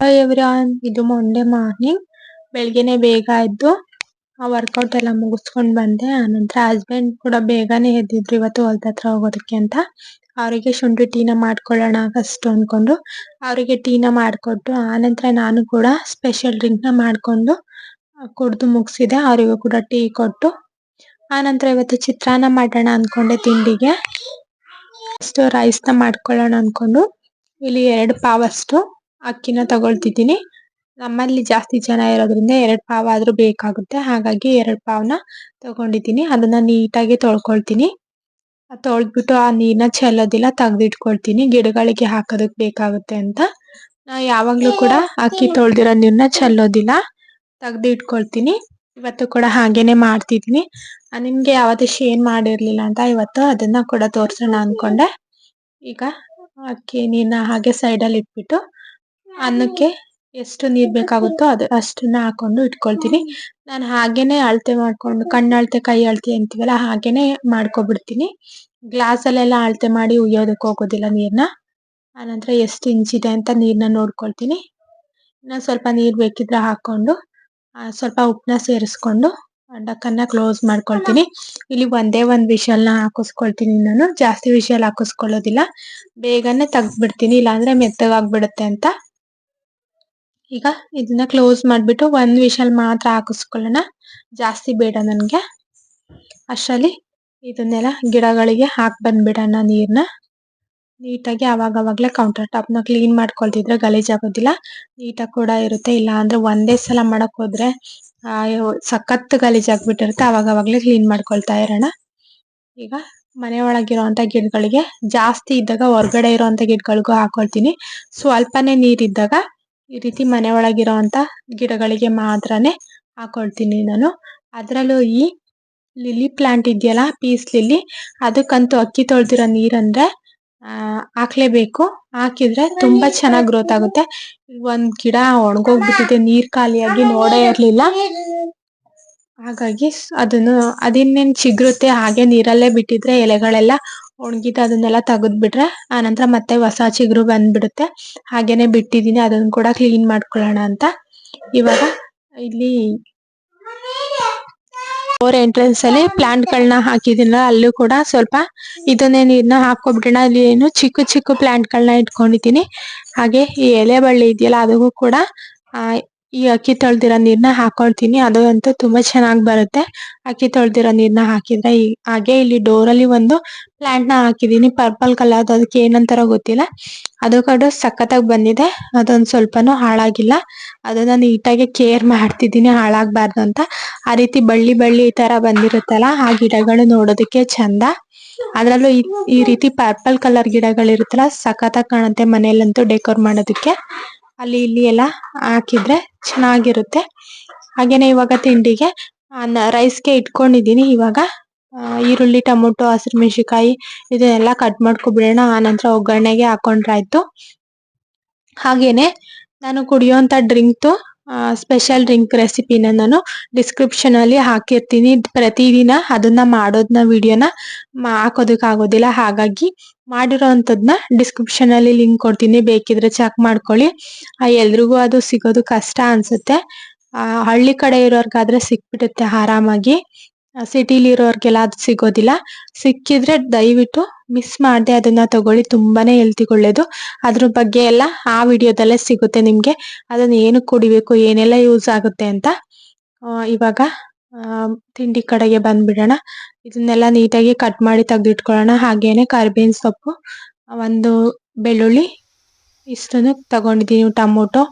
Hi everyone, ಇದು Monday morning. ಬೆಳಗ್ಗೆನೆ ಬೇಗ ಎದ್ದು ವರ್ಕೌಟ್ ಎಲ್ಲ ಮುಗಿಸ್ಕೊಂಡು ಬಂದೆ. ಆನಂತರ ಹಸ್ಬೆಂಡ್ ಕೂಡ ಬೇಗನೆ ಎದ್ದಿದ್ರು ಇವತ್ತು ಹೊಲ್ದ ಹತ್ರ ಹೋಗೋದಕ್ಕೆ ಅಂತ. ಅವರಿಗೆ ಶುಂಠಿ ಟೀನ ಮಾಡ್ಕೊಳ್ಳೋಣ ಫಸ್ಟ್ ಅನ್ಕೊಂಡು ಅವರಿಗೆ ಟೀನ ಮಾಡಿಕೊಟ್ಟು, ಆನಂತರ ನಾನು ಕೂಡ ಸ್ಪೆಷಲ್ ಡ್ರಿಂಕ್ನ ಮಾಡಿಕೊಂಡು ಕುಡಿದು ಮುಗಿಸಿದೆ. ಅವರಿಗೂ ಕೂಡ ಟೀ ಕೊಟ್ಟು ಆನಂತರ ಇವತ್ತು ಚಿತ್ರಾನ್ನ ಮಾಡೋಣ ಅನ್ಕೊಂಡೆ ತಿಂಡಿಗೆ. ಫಸ್ಟ್ ರೈಸ್ನ ಮಾಡ್ಕೊಳ್ಳೋಣ ಅನ್ಕೊಂಡು ಇಲ್ಲಿ 2 ಪಾವಷ್ಟು ಅಕ್ಕಿನ ತಗೊಳ್ತಿದ್ದೀನಿ. ನಮ್ಮಲ್ಲಿ ಜಾಸ್ತಿ ಜನ ಇರೋದ್ರಿಂದ 2 ಪಾವ್ ಆದ್ರೂ ಬೇಕಾಗುತ್ತೆ. ಹಾಗಾಗಿ 2 ಪಾವ್ನ ತಗೊಂಡಿದ್ದೀನಿ. ಅದನ್ನ ನೀಟಾಗಿ ತೊಳ್ಕೊಳ್ತೀನಿ. ತೊಳೆದ್ಬಿಟ್ಟು ಆ ನೀರ್ನ ಚೆಲ್ಲೋದಿಲ್ಲ, ತೆಗ್ದಿಟ್ಕೊಳ್ತೀನಿ. ಗಿಡಗಳಿಗೆ ಹಾಕೋದಕ್ಕೆ ಬೇಕಾಗುತ್ತೆ ಅಂತ. ನಾ ಯಾವಾಗ್ಲೂ ಕೂಡ ಅಕ್ಕಿ ತೊಳ್ದಿರೋ ನೀರ್ನ ಚೆಲ್ಲೋದಿಲ್ಲ, ತೆಗ್ದಿಟ್ಕೊಳ್ತೀನಿ. ಇವತ್ತು ಕೂಡ ಹಾಗೇನೆ ಮಾಡ್ತಿದ್ದೀನಿ. ನಿಮ್ಗೆ ಯಾವತ್ತೂ ಶೇರ್ ಮಾಡಿರ್ಲಿಲ್ಲ ಅಂತ ಇವತ್ತು ಅದನ್ನ ಕೂಡ ತೋರ್ಸೋಣ ಅನ್ಕೊಂಡೆ. ಈಗ ಅಕ್ಕಿ ನೀರ್ನ ಹಾಗೆ ಸೈಡಲ್ಲಿ ಇಟ್ಬಿಟ್ಟು ಅನ್ನಕ್ಕೆ ಎಷ್ಟು ನೀರ್ ಬೇಕಾಗುತ್ತೋ ಅಷ್ಟನ್ನ ಹಾಕೊಂಡು ಇಟ್ಕೊಳ್ತೀನಿ. ನಾನು ಹಾಗೇನೆ ಅಳತೆ ಮಾಡ್ಕೊಂಡು ಕಣ್ಣಳತೆ ಕೈ ಅಳತೆ ಅಂತೀವಲ್ಲ ಹಾಗೇನೆ ಮಾಡ್ಕೊಬಿಡ್ತೀನಿ. ಗ್ಲಾಸಲ್ಲೆಲ್ಲ ಅಳತೆ ಮಾಡಿ ಉಯ್ಯೋದಕ್ಕೆ ಹೋಗೋದಿಲ್ಲ ನೀರ್ನ. ಆನಂತರ ಎಷ್ಟು ಇಂಚಿದೆ ಅಂತ ನೀರ್ನ ನೋಡ್ಕೊಳ್ತೀನಿ. ಇನ್ನ ಸ್ವಲ್ಪ ನೀರ್ ಬೇಕಿದ್ರೆ ಹಾಕೊಂಡು ಸ್ವಲ್ಪ ಉಪ್ಪನ್ನ ಸೇರಿಸ್ಕೊಂಡು ಡಕ್ಕನ್ನ ಕ್ಲೋಸ್ ಮಾಡ್ಕೊಳ್ತೀನಿ. ಇಲ್ಲಿ ಒಂದೇ ಒಂದು ವಿಷಲ್ನ ಹಾಕಿಸ್ಕೊಳ್ತೀನಿ. ನಾನು ಜಾಸ್ತಿ ವಿಷಲ್ ಹಾಕಿಸ್ಕೊಳ್ಳೋದಿಲ್ಲ, ಬೇಗನೆ ತೆಗ್ದ್ಬಿಡ್ತೀನಿ, ಇಲ್ಲಾಂದ್ರೆ ಮೆತ್ತಗಾಗ್ಬಿಡುತ್ತೆ ಅಂತ. ಈಗ ಇದನ್ನ ಕ್ಲೋಸ್ ಮಾಡ್ಬಿಟ್ಟು 1 ವಿಷಲ್ ಮಾತ್ರ ಹಾಕಿಸ್ಕೊಳ್ಳೋಣ, ಜಾಸ್ತಿ ಬೇಡ ನನ್ಗೆ. ಅಷ್ಟರಲ್ಲಿ ಇದನ್ನೆಲ್ಲ ಗಿಡಗಳಿಗೆ ಹಾಕಿ ಬಂದ್ಬಿಡೋಣ ನೀರ್ನ ನೀಟಾಗಿ. ಅವಾಗವಾಗ್ಲೇ ಕೌಂಟರ್ ಟಾಪ್ನ ಕ್ಲೀನ್ ಮಾಡ್ಕೊಳ್ತಿದ್ರೆ ಗಲೀಜಾಗೋದಿಲ್ಲ, ನೀಟಾಗಿ ಕೂಡ ಇರುತ್ತೆ. ಇಲ್ಲ ಅಂದ್ರೆ ಒಂದೇ ಸಲ ಮಾಡಕ್ ಹೋದ್ರೆ ಸಖತ್ ಗಲೀಜಾಗ್ಬಿಟ್ಟಿರುತ್ತೆ. ಅವಾಗವಾಗ್ಲೇ ಕ್ಲೀನ್ ಮಾಡ್ಕೊಳ್ತಾ ಇರೋಣ. ಈಗ ಮನೆ ಒಳಗಿರುವಂತ ಗಿಡಗಳಿಗೆ ಜಾಸ್ತಿ ಇದ್ದಾಗ ಹೊರಗಡೆ ಇರುವಂತ ಗಿಡಗಳಿಗೂ ಹಾಕೊಳ್ತೀನಿ. ಸ್ವಲ್ಪನೇ ನೀರಿದ್ದಾಗ ಈ ರೀತಿ ಮನೆ ಒಳಗಿರೋಂತ ಗಿಡಗಳಿಗೆ ಮಾತ್ರನೇ ಹಾಕೊಳ್ತೀನಿ ನಾನು. ಅದ್ರಲ್ಲೂ ಈ ಲಿಲಿ ಪ್ಲಾಂಟ್ ಇದೆಯಲ್ಲ, ಪೀಸ್ ಲಿಲಿ, ಅದಕ್ಕಂತೂ ಅಕ್ಕಿ ತೊಳ್ದಿರೋ ನೀರಂದ್ರೆ ಹಾಕ್ಲೇಬೇಕು. ಹಾಕಿದ್ರೆ ತುಂಬಾ ಚೆನ್ನಾಗಿ ಗ್ರೋತ್ ಆಗುತ್ತೆ. ಒಂದ್ ಗಿಡ ಒಣಗೋಗ್ಬಿಟ್ಟಿದೆ, ನೀರ್ ಖಾಲಿಯಾಗಿ ನೋಡೇ ಇರ್ಲಿಲ್ಲ. ಹಾಗಾಗಿ ಅದಿನ್ನೇನ್ ಚಿಗುರುತ್ತೆ, ಹಾಗೆ ನೀರಲ್ಲೇ ಬಿಟ್ಟಿದ್ರೆ ಎಲೆಗಳೆಲ್ಲ ಒಣಗಿದ ಅದನ್ನೆಲ್ಲ ತೆಗೆದ್ಬಿಟ್ರೆ ಆನಂತರ ಮತ್ತೆ ಹೊಸ ಚಿಗುರು ಬಂದ್ಬಿಡುತ್ತೆ. ಹಾಗೇನೆ ಬಿಟ್ಟಿದೀನಿ, ಅದನ್ನ ಕೂಡ ಕ್ಲೀನ್ ಮಾಡ್ಕೊಳ್ಳೋಣ ಅಂತ. ಇವಾಗ ಇಲ್ಲಿ ಡೋರ್ ಎಂಟ್ರೆನ್ಸ್ ಅಲ್ಲಿ ಪ್ಲಾಂಟ್ ಗಳನ್ನ ಹಾಕಿದಿನ, ಅಲ್ಲೂ ಕೂಡ ಸ್ವಲ್ಪ ಇದನ್ನೇ ನೀರ್ನ ಹಾಕೊಬಿಡೋಣ. ಅಲ್ಲಿ ಏನು ಚಿಕ್ಕ ಚಿಕ್ಕ ಪ್ಲಾಂಟ್ ಗಳನ್ನ ಇಟ್ಕೊಂಡಿದ್ದೀನಿ. ಹಾಗೆ ಈ ಎಲೆ ಬಳ್ಳಿ ಇದೆಯಲ್ಲ, ಅದಕ್ಕೂ ಕೂಡ ಈ ಅಕ್ಕಿ ತೊಳ್ದಿರೋ ನೀರ್ನ ಹಾಕೊಳ್ತೀನಿ. ಅದು ಅಂತೂ ತುಂಬಾ ಚೆನ್ನಾಗಿ ಬರುತ್ತೆ ಅಕ್ಕಿ ತೊಳ್ದಿರೋ ನೀರ್ನ ಹಾಕಿದ್ರೆ. ಹಾಗೆ ಇಲ್ಲಿ ಡೋರ್ ಅಲ್ಲಿ ಒಂದು ಪ್ಲಾಂಟ್ ನ ಹಾಕಿದೀನಿ, ಪರ್ಪಲ್ ಕಲರ್. ಅದಕ್ಕೆ ಏನಂತಾರ ಗೊತ್ತಿಲ್ಲ, ಅದು ಕೂಡ ಸಖತ್ತಾಗಿ ಬಂದಿದೆ. ಅದೊಂದ್ ಸ್ವಲ್ಪನೂ ಹಾಳಾಗಿಲ್ಲ. ಅದನ್ನ ನೀಟಾಗಿ ಕೇರ್ ಮಾಡ್ತಿದ್ದೀನಿ, ಹಾಳಾಗ್ಬಾರ್ದು ಅಂತ. ಆ ರೀತಿ ಬಳ್ಳಿ ಬಳ್ಳಿ ಈ ತರ ಬಂದಿರುತ್ತಲ್ಲ, ಆ ಗಿಡಗಳು ನೋಡೋದಕ್ಕೆ ಚಂದ. ಅದ್ರಲ್ಲೂ ಈ ರೀತಿ ಪರ್ಪಲ್ ಕಲರ್ ಗಿಡಗಳಿರುತ್ತಲ್ಲ, ಸಖತ್ತಾಗಿ ಕಾಣುತ್ತೆ ಮನೆಯಲ್ಲಂತೂ ಡೆಕೋರ್ ಮಾಡೋದಕ್ಕೆ. ಅಲ್ಲಿ ಇಲ್ಲಿ ಎಲ್ಲ ಹಾಕಿದ್ರೆ ಚೆನ್ನಾಗಿರುತ್ತೆ. ಹಾಗೇನೆ ಇವಾಗ ತಿಂಡಿಗೆ ರೈಸ್ಗೆ ಇಟ್ಕೊಂಡಿದೀನಿ. ಇವಾಗ ಈರುಳ್ಳಿ, ಟೊಮೊಟೊ, ಹಸಿರು ಮೆಣಸಿನಕಾಯಿ ಇದನ್ನೆಲ್ಲ ಕಟ್ ಮಾಡ್ಕೊಬಿಡೋಣ. ಆನಂತರ ಒಗ್ಗರಣೆಗೆ ಹಾಕೊಂಡ್ರಾಯ್ತು. ಹಾಗೇನೆ ನಾನು ಕುಡಿಯೋಂತ ಡ್ರಿಂಕ್ ಸ್ಪೆಷಲ್ ಡ್ರಿಂಕ್ ರೆಸಿಪಿನ ನಾನು ಡಿಸ್ಕ್ರಿಪ್ಷನ್ ಅಲ್ಲಿ ಹಾಕಿರ್ತೀನಿ. ಪ್ರತಿದಿನ ಅದನ್ನ ಮಾಡೋದನ್ನ ವಿಡಿಯೋನ ಹಾಕೋದಕ್ಕೆ ಆಗೋದಿಲ್ಲ, ಹಾಗಾಗಿ ಮಾಡಿರೋಂಥದ್ನ ಡಿಸ್ಕ್ರಿಪ್ಷನ್ ಅಲ್ಲಿ ಲಿಂಕ್ ಕೊಡ್ತೀನಿ, ಬೇಕಿದ್ರೆ ಚೆಕ್ ಮಾಡ್ಕೊಳ್ಳಿ. ಎಲ್ರಿಗೂ ಅದು ಸಿಗೋದು ಕಷ್ಟ ಅನ್ಸುತ್ತೆ. ಹಳ್ಳಿ ಕಡೆ ಇರೋರ್ಗಾದ್ರೆ ಸಿಕ್ಬಿಡುತ್ತೆ ಆರಾಮಾಗಿ, ಸಿಟಿಲಿ ಇರೋರ್ಗೆಲ್ಲ ಅದು ಸಿಗೋದಿಲ್ಲ. ಸಿಕ್ಕಿದ್ರೆ ದಯವಿಟ್ಟು ಮಿಸ್ ಮಾಡದೆ ಅದನ್ನ ತಗೊಳ್ಳಿ, ತುಂಬಾನೇ ಹೆಲ್ತಿಗೆ ಒಳ್ಳೇದು. ಅದ್ರ ಬಗ್ಗೆ ಎಲ್ಲ ಆ ವಿಡಿಯೋದಲ್ಲೇ ಸಿಗುತ್ತೆ ನಿಮ್ಗೆ, ಅದನ್ನ ಏನು ಕುಡಿಬೇಕು, ಏನೆಲ್ಲ ಯೂಸ್ ಆಗುತ್ತೆ ಅಂತ. ಇವಾಗ ತಿಂಡಿ ಕಡೆಗೆ ಬಂದ್ಬಿಡೋಣ. ಇದನ್ನೆಲ್ಲ ನೀಟಾಗಿ ಕಟ್ ಮಾಡಿ ತೆಗೆದಿಟ್ಕೊಳ್ಳೋಣ. ಹಾಗೇನೆ ಕರಿಬೇವಿನ ಸೊಪ್ಪು, ಒಂದು ಬೆಳ್ಳುಳ್ಳಿ ಇಷ್ಟನ್ನು ತಗೊಂಡಿದ್ದೀನಿ, ಟೊಮೊಟೊ,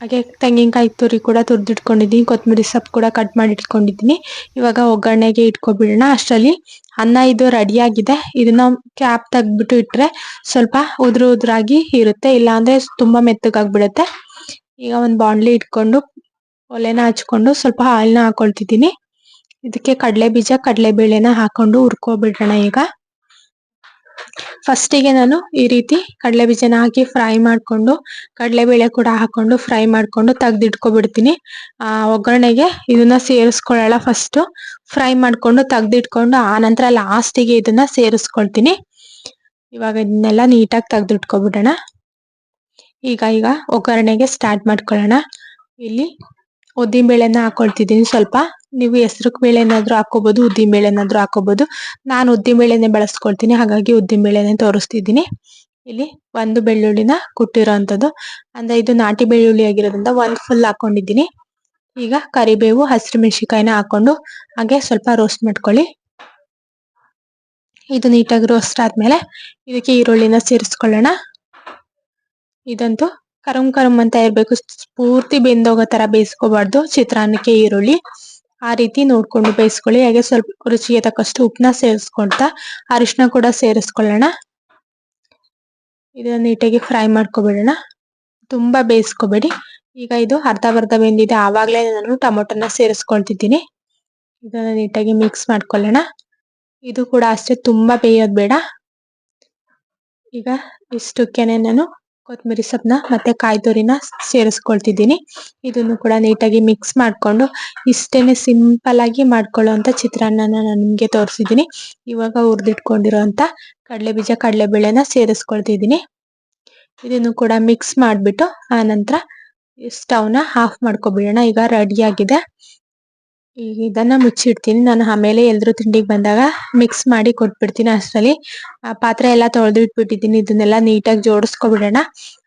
ಹಾಗೆ ತೆಂಗಿನಕಾಯಿ ತುರಿ ಕೂಡ ತುರಿದಿಟ್ಕೊಂಡಿದ್ದೀನಿ, ಕೊತ್ತಂಬರಿ ಸೊಪ್ಪು ಕೂಡ ಕಟ್ ಮಾಡಿ ಇಟ್ಕೊಂಡಿದ್ದೀನಿ. ಇವಾಗ ಒಗ್ಗರಣೆಗೆ ಇಟ್ಕೊಬಿಡೋಣ. ಅಷ್ಟರಲ್ಲಿ ಅನ್ನ ಇದು ರೆಡಿ ಆಗಿದೆ. ಇದನ್ನ ಕ್ಯಾಪ್ ತೆಗ್ದ್ಬಿಟ್ಟು ಇಟ್ರೆ ಸ್ವಲ್ಪ ಉದುರಾಗಿ ಇರುತ್ತೆ, ಇಲ್ಲಾಂದ್ರೆ ತುಂಬಾ ಮೆತ್ತಗಾಗ್ಬಿಡುತ್ತೆ. ಈಗ ಒಂದ್ ಬಾಣ್ಲಿ ಇಟ್ಕೊಂಡು ಒಲೆನ ಹಚ್ಕೊಂಡು ಸ್ವಲ್ಪ ಆಯಿಲ್ನ ಹಾಕೊಳ್ತಿದ್ದೀನಿ. ಇದಕ್ಕೆ ಕಡಲೆ ಬೀಜ, ಕಡಲೆಬೇಳೆನ ಹಾಕೊಂಡು ಹುರ್ಕೊಬಿಡೋಣ. ಈಗ ಫಸ್ಟಿಗೆ ನಾನು ಈ ರೀತಿ ಕಡಲೆ ಬೀಜನ ಹಾಕಿ ಫ್ರೈ ಮಾಡ್ಕೊಂಡು, ಕಡಲೆಬೇಳೆ ಕೂಡ ಹಾಕೊಂಡು ಫ್ರೈ ಮಾಡ್ಕೊಂಡು ತೆಗ್ದಿಟ್ಕೊಬಿಡ್ತೀನಿ. ಒಗ್ಗರಣೆಗೆ ಇದನ್ನ ಸೇರಿಸ್ಕೊಳ್ಳೋಣ. ಫಸ್ಟ್ ಫ್ರೈ ಮಾಡ್ಕೊಂಡು ತೆಗ್ದಿಟ್ಕೊಂಡು ಆನಂತರ ಲಾಸ್ಟಿಗೆ ಇದನ್ನ ಸೇರಿಸ್ಕೊಳ್ತೀನಿ. ಇವಾಗ ಇದನ್ನೆಲ್ಲ ನೀಟಾಗಿ ತೆಗ್ದಿಟ್ಕೊಬಿಡೋಣ. ಈಗ ಒಗ್ಗರಣೆಗೆ ಸ್ಟಾರ್ಟ್ ಮಾಡ್ಕೊಳ್ಳೋಣ. ಇಲ್ಲಿ ಉದ್ದಿನ ಬೇಳೆನ ಹಾಕೊಳ್ತಿದ್ದೀನಿ ಸ್ವಲ್ಪ. ನೀವು ಹೆಸರು ಬೇಳೆ ಏನಾದ್ರು ಹಾಕೋಬಹುದು, ಉದ್ದಿನ ಬೇಳೆ ಏನಾದ್ರು ಹಾಕೋಬಹುದು. ನಾನು ಉದ್ದಿನ ಬೇಳೆನೆ ಬಳಸ್ಕೊಳ್ತೀನಿ, ಹಾಗಾಗಿ ಉದ್ದಿನ ಬೇಳೆನೆ ತೋರಿಸ್ತಿದ್ದೀನಿ. ಇಲ್ಲಿ ಒಂದು ಬೆಳ್ಳುಳ್ಳಿನ ಕುಟ್ಟಿರೋಂಥದ್ದು, ಅಂದ್ರೆ ಇದು ನಾಟಿ ಬೆಳ್ಳುಳ್ಳಿ ಆಗಿರೋದ್ರಿಂದ ಒಂದು ಫುಲ್ ಹಾಕೊಂಡಿದ್ದೀನಿ. ಈಗ ಕರಿಬೇವು, ಹಸಿರು ಮೆಣಸಿನಕಾಯಿನ ಹಾಕೊಂಡು ಹಾಗೆ ಸ್ವಲ್ಪ ರೋಸ್ಟ್ ಮಾಡ್ಕೊಳ್ಳಿ. ಇದು ನೀಟಾಗಿ ರೋಸ್ಟ್ ಆದ್ಮೇಲೆ ಇದಕ್ಕೆ ಈರುಳ್ಳಿನ ಸೇರಿಸ್ಕೊಳ್ಳೋಣ. ಇದಂತೂ ಕರಂ ಅಂತ ಇರ್ಬೇಕು, ಪೂರ್ತಿ ಬೆಂದೋಗೋ ತರ ಬೇಯಿಸ್ಕೋಬಾರ್ದು ಚಿತ್ರಾನ್ನಕ್ಕೆ ಈರುಳ್ಳಿ. ಆ ರೀತಿ ನೋಡ್ಕೊಂಡು ಬೇಯಿಸ್ಕೊಳ್ಳಿ. ಹಾಗೆ ಸ್ವಲ್ಪ ರುಚಿಗೆ ತಕ್ಕಷ್ಟು ಉಪ್ಪನ್ನ ಸೇರಿಸ್ಕೊಳ್ತಾ ಅರಿಶಿನ ಕೂಡ ಸೇರಿಸ್ಕೊಳ್ಳೋಣ. ಇದನ್ನ ನೀಟಾಗಿ ಫ್ರೈ ಮಾಡ್ಕೊಬಿಡೋಣ, ತುಂಬಾ ಬೇಯಿಸ್ಕೋಬೇಡಿ. ಈಗ ಇದು ಅರ್ಧ ಬೆಂದಿದೆ, ಆವಾಗಲೇ ನಾನು ಟೊಮೊಟೊನ ಸೇರಿಸ್ಕೊಳ್ತಿದ್ದೀನಿ. ಇದನ್ನ ನೀಟಾಗಿ ಮಿಕ್ಸ್ ಮಾಡ್ಕೊಳ್ಳೋಣ. ಇದು ಕೂಡ ಅಷ್ಟೇ, ತುಂಬಾ ಬೇಯೋದು ಬೇಡ. ಈಗ ಇಷ್ಟಕ್ಕೆನೆ ನಾನು ಕೊತ್ತಂಬರಿ ಸೊಪ್ಪನ್ನ ಮತ್ತೆ ಕಾಯಿ ತುರಿನ ಸೇರಿಸ್ಕೊಳ್ತಿದ್ದೀನಿ. ಇದನ್ನು ಕೂಡ ನೀಟಾಗಿ ಮಿಕ್ಸ್ ಮಾಡ್ಕೊಂಡು ಇಷ್ಟೇನೆ ಸಿಂಪಲ್ ಆಗಿ ಮಾಡ್ಕೊಳ್ಳುವಂತ ಚಿತ್ರಾನ್ನನ ನಾನು ನಿಮ್ಗೆ ತೋರಿಸಿದ್ದೀನಿ. ಇವಾಗ ಹುರಿದಿಟ್ಕೊಂಡಿರೋಂತ ಕಡಲೆಬೀಜ, ಕಡಲೆಬೇಳೆನ ಸೇರಿಸ್ಕೊಳ್ತಿದ್ದೀನಿ. ಇದನ್ನು ಕೂಡ ಮಿಕ್ಸ್ ಮಾಡ್ಬಿಟ್ಟು ಆ ನಂತರ ಸ್ಟವ್ನ ಆಫ್ ಮಾಡ್ಕೊಬಿಡೋಣ. ಈಗ ರೆಡಿ ಆಗಿದೆ. ಈಗ ಇದನ್ನ ಮುಚ್ಚಿಡ್ತೀನಿ. ನಾನು ಆಮೇಲೆ ಎಲ್ರು ತಿಂಡಿಗೆ ಬಂದಾಗ ಮಿಕ್ಸ್ ಮಾಡಿ ಕೊಟ್ಬಿಡ್ತೀನಿ. ಅಷ್ಟರಲ್ಲಿ ಪಾತ್ರೆ ಎಲ್ಲ ತೊಳೆದು ಇಟ್ಬಿಟ್ಟಿದ್ದೀನಿ. ಇದನ್ನೆಲ್ಲ ನೀಟಾಗಿ ಜೋಡಿಸ್ಕೊಬಿಡೋಣ.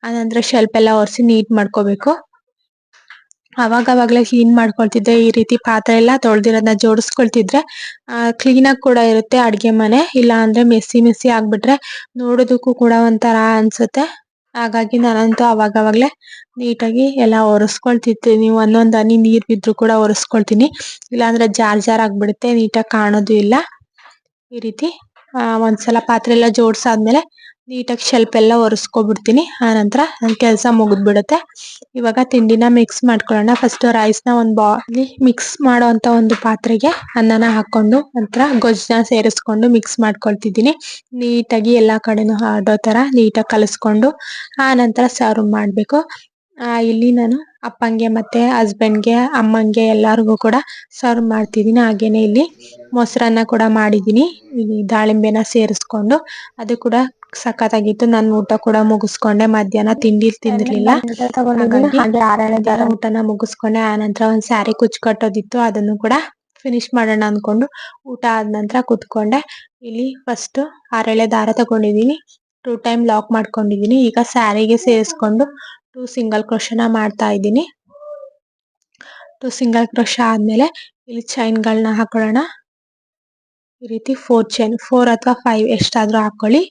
ಆನಂತರ ಶೆಲ್ಫ್ ಎಲ್ಲ ಒರೆಸಿ ನೀಟ್ ಮಾಡ್ಕೋಬೇಕು. ಅವಾಗವಾಗ್ಲೇ ಕ್ಲೀನ್ ಮಾಡ್ಕೊಳ್ತಿದ್ದೆ. ಈ ರೀತಿ ಪಾತ್ರೆ ಎಲ್ಲ ತೊಳೆದಿರೋದನ್ನ ಜೋಡಿಸ್ಕೊಳ್ತಿದ್ರೆ ಕ್ಲೀನ್ ಆಗಿ ಕೂಡ ಇರುತ್ತೆ ಅಡ್ಗೆ ಮನೆ. ಇಲ್ಲ ಅಂದ್ರೆ ಮೆಸ್ಸಿ ಆಗ್ಬಿಟ್ರೆ ನೋಡೋದಕ್ಕೂ ಕೂಡ ಒಂಥರ ಅನ್ಸುತ್ತೆ. ಹಾಗಾಗಿ ನಾನಂತೂ ಅವಾಗವಾಗ್ಲೇ ನೀಟಾಗಿ ಎಲ್ಲ ಒರೆಸ್ಕೊಳ್ತಿರ್ತೀನಿ. ಒಂದೊಂದ್ ಹನಿ ನೀರ್ ಬಿದ್ರು ಕೂಡ ಒರೆಸ್ಕೊಳ್ತೀನಿ, ಇಲ್ಲಾಂದ್ರೆ ಜಾರ್ ಆಗ್ಬಿಡುತ್ತೆ, ನೀಟಾಗಿ ಕಾಣೋದು ಇಲ್ಲ. ಈ ರೀತಿ ಒಂದ್ಸಲ ಪಾತ್ರೆ ಎಲ್ಲ ಜೋಡ್ಸಾದ್ಮೇಲೆ ನೀಟಾಗಿ ಶೆಲ್ಫ್ ಎಲ್ಲ ಒರೆಸ್ಕೊಬಿಡ್ತೀನಿ. ಆ ನಂತರ ನನ್ ಕೆಲಸ ಮುಗಿದ್ಬಿಡುತ್ತೆ. ಇವಾಗ ತಿಂಡಿನ ಮಿಕ್ಸ್ ಮಾಡ್ಕೊಳ್ಳೋಣ. ಫಸ್ಟ್ ರೈಸ್ ನ ಒಂದು ಬೌಲ್ ಮಿಕ್ಸ್ ಮಾಡೋಂತ ಒಂದು ಪಾತ್ರೆಗೆ ಅನ್ನನ ಹಾಕೊಂಡು ನಂತರ ಗೊಜ್ಜನ್ನ ಸೇರಿಸ್ಕೊಂಡು ಮಿಕ್ಸ್ ಮಾಡ್ಕೊಳ್ತಿದ್ದೀನಿ. ನೀಟಾಗಿ ಎಲ್ಲಾ ಕಡೆನೂ ಆಡೋ ತರ ನೀಟಾಗಿ ಕಲಿಸ್ಕೊಂಡು ಆ ನಂತರ ಸರ್ವ್ ಮಾಡ್ಬೇಕು. ಇಲ್ಲಿ ನಾನು ಅಪ್ಪಂಗೆ ಮತ್ತೆ ಹಸ್ಬೆಂಡ್ಗೆ, ಅಮ್ಮಂಗೆ ಎಲ್ಲಾರ್ಗು ಕೂಡ ಸರ್ವ್ ಮಾಡ್ತಿದ್ದೀನಿ. ಹಾಗೇನೆ ಇಲ್ಲಿ ಮೊಸರನ್ನ ಕೂಡ ಮಾಡಿದೀನಿ, ಇಲ್ಲಿ ದಾಳಿಂಬೆನ ಸೇರಿಸ್ಕೊಂಡು. ಅದು ಕೂಡ ಸಖತ್ತಾಗಿತ್ತು. ನಾನು ಊಟ ಕೂಡ ಮುಗಿಸ್ಕೊಂಡೆ, ಮಧ್ಯಾಹ್ನ ತಿಂಡಿ ತಿಂದಿರ್ಲಿಲ್ಲ, ಊಟನ ಮುಗಿಸ್ಕೊಂಡೆ. ಆ ನಂತರ ಒಂದ್ ಸ್ಯಾರಿ ಕುಚ್ ಕಟ್ಟೋದಿತ್ತು, ಅದನ್ನು ಕೂಡ ಫಿನಿಶ್ ಮಾಡೋಣ ಅನ್ಕೊಂಡು ಊಟ ಆದ ನಂತರ ಕುತ್ಕೊಂಡೆ. ಇಲ್ಲಿ ಫಸ್ಟ್ 6 ಎಳೆ ದಾರ ತಗೊಂಡಿದೀನಿ, 2 ಟೈಮ್ ಲಾಕ್ ಮಾಡ್ಕೊಂಡಿದೀನಿ. ಈಗ ಸ್ಯಾರಿಗೆ ಸೇರಿಸ್ಕೊಂಡು 2 ಸಿಂಗಲ್ ಕ್ರೋಶನ ಮಾಡ್ತಾ ಇದ್ದೀನಿ. 2 ಸಿಂಗಲ್ ಕ್ರೋಶ ಆದ್ಮೇಲೆ ಇಲ್ಲಿ ಚೈನ್ ಗಳನ್ನ ಹಾಕೊಳ್ಳೋಣ. ಈ ರೀತಿ 4 ಚೈನ್, 4 ಅಥವಾ 5 ಎಷ್ಟಾದ್ರೂ ಹಾಕೊಳ್ಳಿ.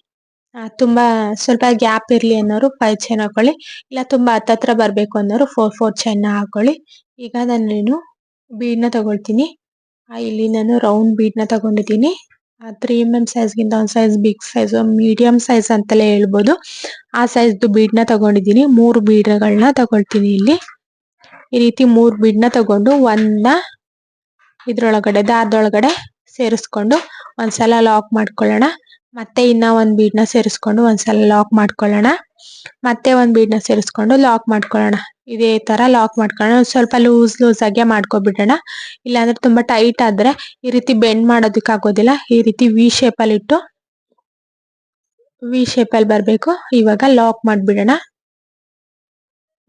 ತುಂಬಾ ಸ್ವಲ್ಪ ಗ್ಯಾಪ್ ಇರ್ಲಿ ಅನ್ನೋರು 5 ಚೈನ್ ಹಾಕೊಳ್ಳಿ, ಇಲ್ಲ ತುಂಬಾ ಹತ್ತತ್ರ ಬರ್ಬೇಕು ಅನ್ನೋರು 4 ಚೈನ್ ಹಾಕೊಳ್ಳಿ. ಈಗ ನಾನು ಬೀಡ್ನ ತಗೊಳ್ತೀನಿ. ಇಲ್ಲಿ ನಾನು ರೌಂಡ್ ಬೀಡ್ನ ತಗೊಂಡಿದ್ದೀನಿ. 3mm ಸೈಜ್ ಗಿಂತ ಒಂದ್ size big size, medium size ಅಂತಲೇ ಹೇಳ್ಬೋದು, ಆ ಸೈಜ್ದು ಬೀಡ್ನ ತಗೊಂಡಿದ್ದೀನಿ. 3 ಬೀಡ್ಗಳನ್ನ ತಗೊಳ್ತೀನಿ. ಇಲ್ಲಿ ಈ ರೀತಿ 3 ಬೀಡ್ನ ತಗೊಂಡು ಒಂದ ಇದ್ರೊಳಗಡೆ ದಾರದೊಳಗಡೆ ಸೇರಿಸ್ಕೊಂಡು ಒಂದ್ಸಲ ಲಾಕ್ ಮಾಡ್ಕೊಳ್ಳೋಣ. ಮತ್ತೆ ಇನ್ನ ಒಂದ್ ಬೀಡ್ನ ಸೇರಿಸ್ಕೊಂಡು ಒಂದ್ಸಲ ಲಾಕ್ ಮಾಡ್ಕೊಳ್ಳೋಣ. ಮತ್ತೆ ಒಂದ್ ಬೀಡ್ನ ಸೇರಿಸ್ಕೊಂಡು ಲಾಕ್ ಮಾಡ್ಕೊಳ್ಳೋಣ. ಇದೇ ತರ ಲಾಕ್ ಮಾಡ್ಕೊಳ್ಳೋಣ. ಸ್ವಲ್ಪ ಲೂಸ್ ಆಗಿ ಮಾಡ್ಕೊಬಿಡೋಣ, ಇಲ್ಲಾಂದ್ರೆ ತುಂಬಾ ಟೈಟ್ ಆದ್ರೆ ಈ ರೀತಿ ಬೆಂಡ್ ಮಾಡೋದಕ್ಕೆ ಆಗೋದಿಲ್ಲ. ಈ ರೀತಿ ವಿ ಶೇಪ್ ಅಲ್ಲಿ ಇಟ್ಟು ವಿ ಶೇಪ್ ಅಲ್ಲಿ ಬರ್ಬೇಕು. ಇವಾಗ ಲಾಕ್ ಮಾಡ್ಬಿಡೋಣ.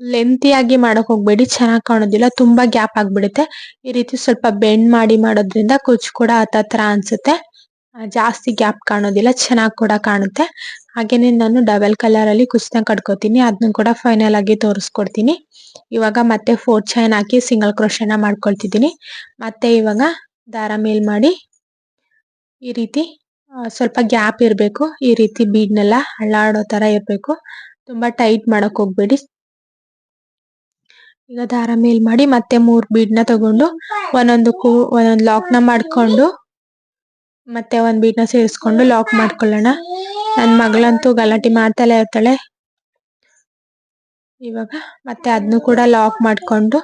ಲೆಂತಿಯಾಗಿ ಮಾಡಕ್ ಹೋಗ್ಬೇಡಿ, ಚೆನ್ನಾಗ್ ಕಾಣೋದಿಲ್ಲ, ತುಂಬಾ ಗ್ಯಾಪ್ ಆಗ್ಬಿಡುತ್ತೆ. ಈ ರೀತಿ ಸ್ವಲ್ಪ ಬೆಂಡ್ ಮಾಡಿ ಮಾಡೋದ್ರಿಂದ ಕುಚ್ ಕೂಡ ಹತ್ತತ್ರ ಅನ್ಸುತ್ತೆ, ಜಾಸ್ತಿ ಗ್ಯಾಪ್ ಕಾಣೋದಿಲ್ಲ, ಚೆನ್ನಾಗ್ ಕೂಡ ಕಾಣುತ್ತೆ. ಹಾಗೇನೆ ನಾನು ಡಬಲ್ ಕಲರ್ ಅಲ್ಲಿ ಕುಚ್ನ ಕಟ್ಕೋತೀನಿ, ಅದನ್ನ ಕೂಡ ಫೈನಲ್ ಆಗಿ ತೋರಿಸ್ಕೊಡ್ತೀನಿ. ಇವಾಗ ಮತ್ತೆ 4 ಚೈನ್ ಹಾಕಿ ಸಿಂಗಲ್ ಕ್ರೋಶನ ಮಾಡ್ಕೊಳ್ತಿದ್ದೀನಿ. ಮತ್ತೆ ಇವಾಗ ದಾರ ಮೇಲ್ ಮಾಡಿ ಈ ರೀತಿ ಸ್ವಲ್ಪ ಗ್ಯಾಪ್ ಇರ್ಬೇಕು. ಈ ರೀತಿ ಬೀಡ್ನೆಲ್ಲ ಅಳ್ಳಾಡೋ ತರ ಇರ್ಬೇಕು, ತುಂಬಾ ಟೈಟ್ ಮಾಡಕ್ ಹೋಗ್ಬೇಡಿ. ಈಗ ದಾರ ಮೇಲ್ ಮಾಡಿ ಮತ್ತೆ 3 ಬೀಡ್ನ ತಗೊಂಡು ಒಂದೊಂದಕ್ಕೂ ಒಂದೊಂದು ಲಾಕ್ನ ಮಾಡ್ಕೊಂಡು ಮತ್ತೆ ಒಂದ್ ಬೀಡ್ನ ಸೇರಿಸ್ಕೊಂಡು ಲಾಕ್ ಮಾಡ್ಕೊಳ್ಳೋಣ. ನನ್ ಮಗಳಂತೂ ಗಲಾಟೆ ಮಾಡ್ತಾಳೆ ಇರ್ತಾಳೆ. ಇವಾಗ ಮತ್ತೆ ಅದನ್ನು ಕೂಡ ಲಾಕ್ ಮಾಡ್ಕೊಂಡು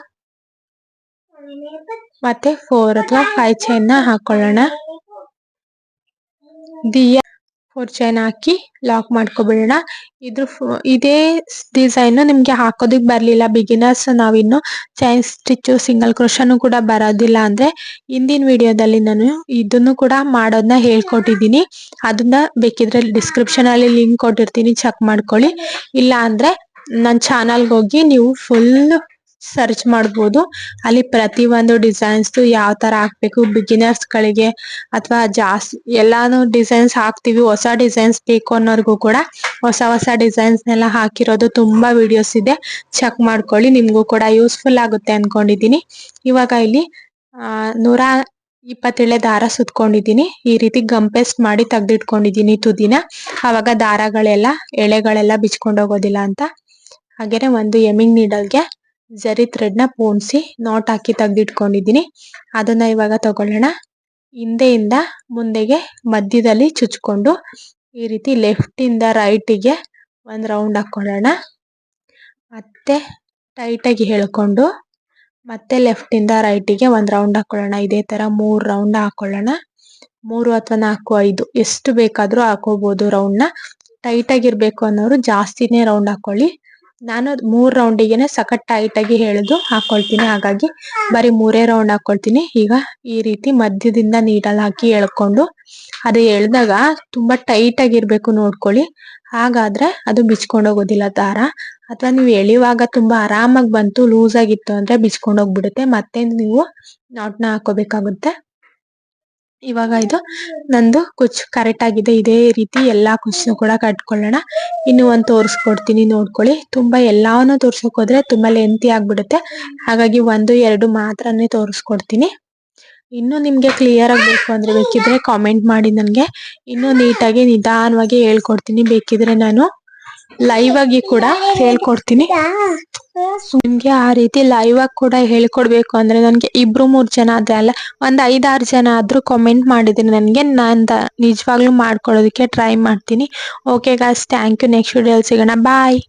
ಮತ್ತೆ 4 ಅಥವಾ 5 ಚೈನ್ ನ ಹಾಕೊಳ್ಳೋಣ. 4 ಚೈನ್ ಹಾಕಿ ಲಾಕ್ ಮಾಡ್ಕೊಬಿಡೋಣ. ಇದೇ ಡಿಸೈನ್ ನಿಮ್ಗೆ ಹಾಕೋದಕ್ ಬರ್ಲಿಲ್ಲ, ಬಿಗಿನರ್ಸ್ ನಾವಿನ್ನು ಚೈನ್ ಸ್ಟಿಚ್ ಸಿಂಗಲ್ ಕ್ರೋಶನು ಕೂಡ ಬರೋದಿಲ್ಲ ಅಂದ್ರೆ ಹಿಂದಿನ ವಿಡಿಯೋದಲ್ಲಿ ನಾನು ಇದನ್ನು ಕೂಡ ಮಾಡೋದನ್ನ ಹೇಳ್ಕೊಟ್ಟಿದ್ದೀನಿ. ಅದನ್ನ ಬೇಕಿದ್ರೆ ಡಿಸ್ಕ್ರಿಪ್ಷನ್ ಅಲ್ಲಿ ಲಿಂಕ್ ಕೊಟ್ಟಿರ್ತೀನಿ, ಚೆಕ್ ಮಾಡ್ಕೊಳ್ಳಿ. ಇಲ್ಲ ಅಂದ್ರೆ ನನ್ನ ಚಾನಲ್ಗೆ ಹೋಗಿ ನೀವು ಫುಲ್ ಸರ್ಚ್ ಮಾಡ್ಬೋದು. ಅಲ್ಲಿ ಪ್ರತಿ ಒಂದು ಡಿಸೈನ್ಸ್ ಯಾವ ತರ ಹಾಕ್ಬೇಕು ಬಿಗಿನರ್ಸ್ ಗಳಿಗೆ ಅಥವಾ ಜಾಸ್ತಿ ಎಲ್ಲಾನು ಡಿಸೈನ್ಸ್ ಹಾಕ್ತಿವಿ. ಹೊಸ ಡಿಸೈನ್ಸ್ ಬೇಕು ಅನ್ನೋರ್ಗು ಕೂಡ ಹೊಸ ಹೊಸ ಡಿಸೈನ್ಸ್ ನೆಲ್ಲ ಹಾಕಿರೋದು ತುಂಬಾ ವಿಡಿಯೋಸ್ ಇದೆ, ಚೆಕ್ ಮಾಡ್ಕೊಳ್ಳಿ. ನಿಮ್ಗೂ ಕೂಡ ಯೂಸ್ಫುಲ್ ಆಗುತ್ತೆ ಅನ್ಕೊಂಡಿದೀನಿ. ಇವಾಗ ಇಲ್ಲಿ 127 ದಾರ ಸುತ್ಕೊಂಡಿದೀನಿ. ಈ ರೀತಿ ಗಮ್ ಪೇಸ್ಟ್ ಮಾಡಿ ತೆಗ್ದಿಟ್ಕೊಂಡಿದೀನಿ ತುದಿನ, ಅವಾಗ ದಾರಗಳೆಲ್ಲ ಎಳೆಗಳೆಲ್ಲ ಬಿಚ್ಕೊಂಡು ಹೋಗೋದಿಲ್ಲ ಅಂತ. ಹಾಗೇನೆ ಒಂದು ಎಮ್ಮಿಂಗ್ ನೀಡಲ್ಗೆ ಜರಿ ಥ್ರೆಡ್ ನ ಪೋಣಿಸಿ ನಾಟ್ ಹಾಕಿ ತೆಗ್ದಿಟ್ಕೊಂಡಿದೀನಿ. ಅದನ್ನ ಇವಾಗ ತಗೊಳ್ಳೋಣ. ಹಿಂದೆಯಿಂದ ಮುಂದೆಗೆ ಮಧ್ಯದಲ್ಲಿ ಚುಚ್ಕೊಂಡು ಈ ರೀತಿ ಲೆಫ್ಟ್ ಇಂದ ರೈಟ್ ಗೆ ಒಂದ್ ರೌಂಡ್ ಹಾಕೊಳ್ಳೋಣ. ಮತ್ತೆ ಟೈಟ್ ಆಗಿ ಎಳ್ಕೊಂಡು ಮತ್ತೆ ಲೆಫ್ಟ್ ಇಂದ ರೈಟ್ ಗೆ ಒಂದ್ ರೌಂಡ್ ಹಾಕೊಳ್ಳೋಣ. ಇದೇ ತರ 3 ರೌಂಡ್ ಹಾಕೊಳ್ಳೋಣ. 3 ಅಥವಾ 4, 5 ಎಷ್ಟು ಬೇಕಾದ್ರೂ ಹಾಕೋಬಹುದು ರೌಂಡ್ ನ. ಟೈಟ್ ಆಗಿರ್ಬೇಕು ಅನ್ನೋರು ಜಾಸ್ತಿನೇ ರೌಂಡ್ ಹಾಕೊಳ್ಳಿ. ನಾನು 3 ರೌಂಡಿಗೆನೆ ಸಖತ್ ಟೈಟ್ ಆಗಿ ಎಳೆದು ಹಾಕೊಳ್ತೀನಿ, ಹಾಗಾಗಿ ಬರೀ 3 ರೌಂಡ್ ಹಾಕೊಳ್ತೀನಿ. ಈಗ ಈ ರೀತಿ ಮಧ್ಯದಿಂದ ನೀಡಲ್ ಹಾಕಿ ಎಳ್ಕೊಂಡು ಅದು ಎಳ್ದಾಗ ತುಂಬಾ ಟೈಟ್ ಆಗಿರ್ಬೇಕು ನೋಡ್ಕೊಳ್ಳಿ, ಹಾಗಾದ್ರೆ ಅದು ಬಿಚ್ಕೊಂಡು ಹೋಗೋದಿಲ್ಲ ದಾರ. ಅಥವಾ ನೀವು ಎಳೆಯುವಾಗ ತುಂಬಾ ಆರಾಮಾಗಿ ಬಂತು ಲೂಸ್ ಆಗಿತ್ತು ಅಂದ್ರೆ ಬಿಚ್ಕೊಂಡು ಹೋಗ್ಬಿಡುತ್ತೆ, ಮತ್ತೆ ನೀವು ನಾಟ್ನ ಹಾಕೋಬೇಕಾಗುತ್ತೆ. ಇವಾಗ ಇದು ನಂದು ಕುಚ್ಚು ಕರೆಕ್ಟ್ ಆಗಿದೆ. ಇದೇ ರೀತಿ ಎಲ್ಲಾ ಕುಚ್ಚು ಕೂಡ ಕಟ್ಕೊಳ್ಳೋಣ. ಇನ್ನು ಒಂದ್ ತೋರಿಸ್ಕೊಡ್ತೀನಿ ನೋಡ್ಕೊಳ್ಳಿ. ತುಂಬಾ ಎಲ್ಲಾನು ತೋರ್ಸಕ್ ಹೋದ್ರೆ ತುಂಬಾ ಲೆಂತಿ ಆಗ್ಬಿಡುತ್ತೆ, ಹಾಗಾಗಿ 1, 2 ಮಾತ್ರನೇ ತೋರಿಸ್ಕೊಡ್ತೀನಿ. ಇನ್ನು ನಿಮ್ಗೆ ಕ್ಲಿಯರ್ ಆಗಿ ಬೇಕು ಅಂದ್ರೆ ಬೇಕಿದ್ರೆ ಕಾಮೆಂಟ್ ಮಾಡಿ, ನನ್ಗೆ ಇನ್ನು ನೀಟಾಗಿ ನಿಧಾನವಾಗಿ ಹೇಳ್ಕೊಡ್ತೀನಿ. ಬೇಕಿದ್ರೆ ನಾನು ಲೈವ್ ಆಗಿ ಕೂಡ ಹೇಳ್ಕೊಡ್ತೀನಿ. ನಿಮ್ಗೆ ಆ ರೀತಿ ಲೈವ್ ಆಗಿ ಕೂಡ ಹೇಳ್ಕೊಡ್ಬೇಕು ಅಂದ್ರೆ ನನ್ಗೆ 2-3 ಜನ ಆದ್ರೆ ಅಲ್ಲ, ಒಂದ್ 5-6 ಜನ ಆದ್ರೂ ಕಾಮೆಂಟ್ ಮಾಡಿದ್ರೆ ನನ್ಗೆ ನಾನ್ ನಿಜವಾಗ್ಲೂ ಮಾಡ್ಕೊಡೋದಕ್ಕೆ ಟ್ರೈ ಮಾಡ್ತೀನಿ. Okay guys, thank you. Next ವಿಡಿಯೋಲಿ ಸಿಗೋಣ. ಬಾಯ್.